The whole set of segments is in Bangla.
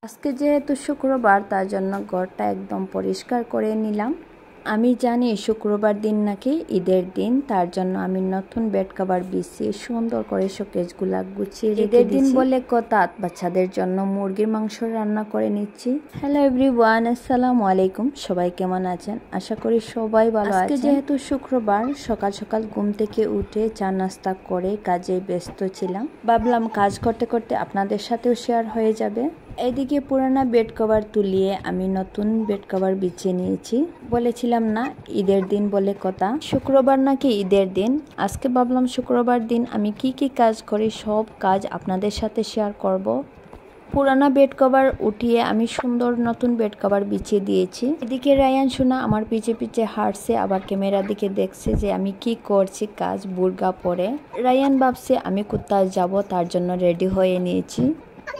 আজকে যেহেতু শুক্রবার তার জন্য ঘরটা একদম পরিষ্কার করে নিলাম। আমি জানি শুক্রবার দিন নাকি ঈদের দিন, তার জন্য আমি নতুন বেড কভার বিছিয়ে সুন্দর করে শোকেসগুলা গুছিয়ে রেখে দিয়েছি। ঈদের দিন বলে কথা, বাচ্চাদের জন্য মুরগির মাংস রান্না করে নিচ্ছি। হ্যালো এভরিওয়ান, আসসালামু আলাইকুম। সবাই কেমন আছেন? আশা করি সবাই ভালো আছেন। আজকে যেহেতু শুক্রবার, সকাল সকাল ঘুম থেকে উঠে চা নাস্তা করে কাজে ব্যস্ত ছিলাম। ভাবলাম কাজ করতে করতে আপনাদের সাথেও শেয়ার হয়ে যাবে। এদিকে পুরানা বেড কভার তুলিয়ে আমি নতুন বেড কভার বিছিয়ে নিয়েছি। বলেছিলাম না ঈদের দিন বলে কথা, শুক্রবার নাকি ঈদের দিন। আজকে ভাবলাম শুক্রবার দিন আমি কি কি কাজ করি সব কাজ আপনাদের সাথে শেয়ার করব। পুরানা বেড কভার উঠিয়ে আমি সুন্দর নতুন বেড কভার বিছিয়ে দিয়েছি। এদিকে রায়ান সোনা আমার পিছে পিছে হাঁটছে, আবার ক্যামেরার দিকে দেখছে যে আমি কি করছি কাজ, বুরগা পরে। রায়ান ভাবছে আমি কোথায় যাব, তার জন্য রেডি হয়ে নিয়েছি।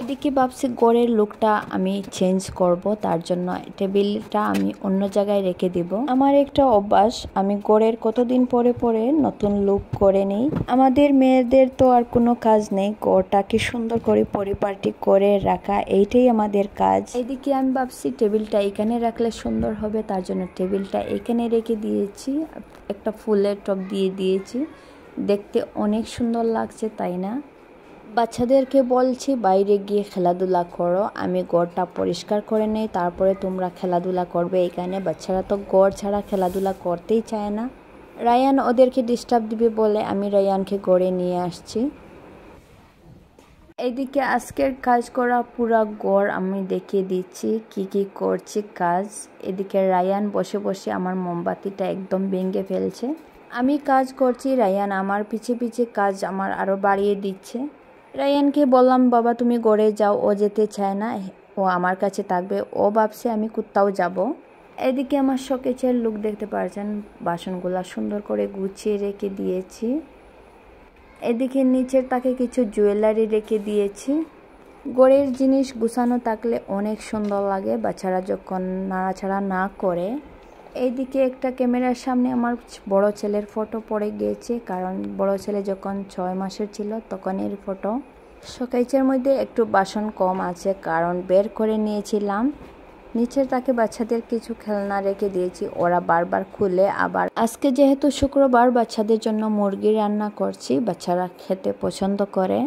এদিকে ভাবছি ঘরের লুকটা আমি চেঞ্জ করব, তার জন্য টেবিলটা আমি অন্য জায়গায় রেখে দিব। আমার একটা অভ্যাস, আমি ঘরের কতদিন পরে পরে নতুন লুক করে নিই। আমাদের মেয়েদের তো আর কোনো কাজ নেই, ঘরটাকে সুন্দর করে পরিপাটি করে রাখা, এইটাই আমাদের কাজ। এদিকে আমি ভাবছি টেবিলটা এখানে রাখলে সুন্দর হবে, তার জন্য টেবিলটা এখানে রেখে দিয়েছি। একটা ফুলের টব দিয়ে দিয়েছি, দেখতে অনেক সুন্দর লাগছে, তাই না? বাচ্চাদেরকে বলছি বাইরে গিয়ে খেলাধুলা করো, আমি ঘরটা পরিষ্কার করে নেই, তারপরে তোমরা খেলাধুলা করবে এখানে। বাচ্চারা তো ঘর ছাড়া খেলাধুলা করতেই চায় না। রায়ান ওদেরকে ডিস্টার্ব দিবে বলে আমি রায়ানকে ঘরে নিয়ে আসছি। এইদিকে আজকের কাজ করা পুরা ঘর আমি দেখিয়ে দিচ্ছি কি কি করছি কাজ। এদিকে রায়ান বসে বসে আমার মোমবাতিটা একদম ভেঙে ফেলছে। আমি কাজ করছি, রায়ান আমার পিছে পিছে কাজ আমার আরও বাড়িয়ে দিচ্ছে। রায়ানকে বললাম বাবা তুমি ঘরে যাও, ও যেতে চায় না, ও আমার কাছে থাকবে, ও ভাবছে আমি কোথাও যাব। এদিকে আমার শোকেসের লুক দেখতে পাচ্ছেন, বাসনগুলা সুন্দর করে গুছিয়ে রেখে দিয়েছি। এদিকে নিচের তাকে কিছু জুয়েলারি রেখে দিয়েছি। ঘরের জিনিস গুছানো থাকলে অনেক সুন্দর লাগে, বাচ্চারা যখন নাড়াচাড়া না করে। এইদিকে একটা ক্যামেরার সামনে আমার বড় ছেলের ফটো পড়ে গিয়েছে, কারণ বড় ছেলে যখন 6 মাসের ছিল তখন এর ফটো। শোকেসের মধ্যে একটু বাসন কম আছে, কারণ বের করে নিয়েছিলাম। নিচের তাকে বাচ্চাদের কিছু খেলনা রেখে দিয়েছি, ওরা বারবার খুলে। আবার আজকে যেহেতু শুক্রবার, বাচ্চাদের জন্য মুরগি রান্না করছি, বাচ্চারা খেতে পছন্দ করে।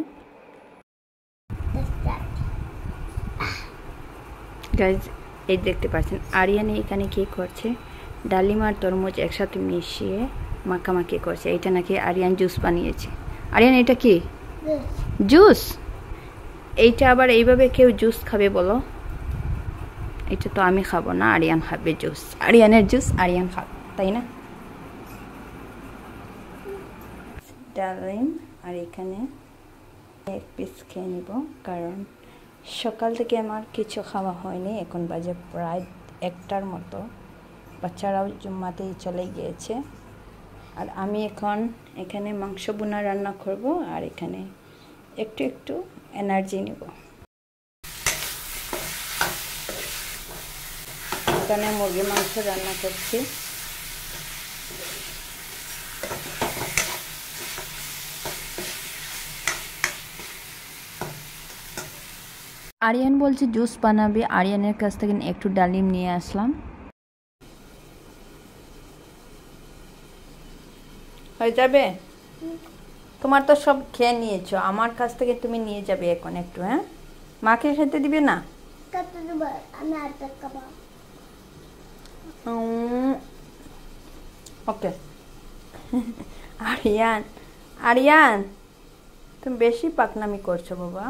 গাইজ এই দেখতে পাচ্ছেন আরিয়ানে এখানে কি করছে, ডালিম আর তরমুজ একসাথে মিশিয়ে মাখামাখি করছে। এটা নাকি আরিয়ান জুস বানিয়েছে। আরিয়ান এটা কি জুস? এইটা আবার এইভাবে কেউ জুস খাবে বলো? এটা তো আমি খাবো না, আরিয়ান খাবে জুস। আরিয়ানের জুস আরিয়ান খাবে, তাই না? ডালিম আর এখানে এক পিস খেয়ে নিব, কারণ সকাল থেকে আমার কিছু খাওয়া হয়নি। এখন বাজে প্রায় 1টার মতো, বাচ্চারাও জুম্মাতেই চলে গিয়েছে। আর আমি এখন এখানে মাংস বোনা রান্না করব, আর এখানে একটু একটু এনার্জি নিব। এখানে মুরগি মাংস রান্না করছি। আরিয়ান বলছে জুস বানাবে, আরিয়ানের কাছ থেকে একটু ডালিম নিয়ে আসলাম। হয়ে যাবে? তোমার তো সব খেয়ে নিয়েছো, আমার কাছ থেকে তুমি নিয়ে যাবে এখন একটু। হ্যাঁ, মাকে খেতে দিবে না? ওকে। আরিয়ান আরিয়ান তুমি বেশি পাকনামি করছো বাবা।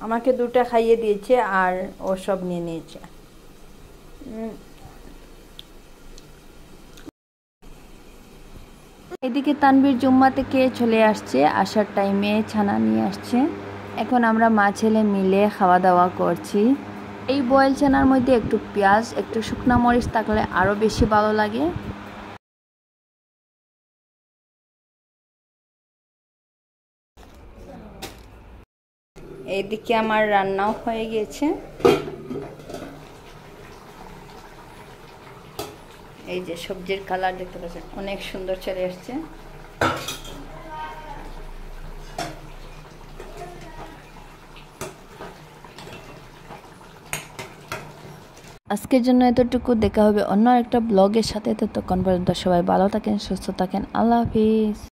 আমাকে 2টা খাইয়ে দিয়েছে আর ও সব নিয়ে নিয়েছে। এদিকে তানবীর জুম্মা থেকে চলে আসছে, আসার টাইমে ছানা নিয়ে আসছে। এখন আমরা মা ছেলে মিলে খাওয়া দাওয়া করছি। এই বয়েল ছানার মধ্যে একটু পেঁয়াজ, একটু শুকনা মরিচ থাকলে আরও বেশি ভালো লাগে। এইদিকে আমার রান্নাও হয়ে গেছে। এই যে সবজির কালার দেখতে পাচ্ছেন, অনেক সুন্দর চলে আসছে। আজকের জন্য এতটুকু, দেখা হবে অন্য একটা ব্লগের সাথে। ততক্ষণ পর্যন্ত সবাই ভালো থাকেন, সুস্থ থাকেন। আল্লাহ হাফিজ।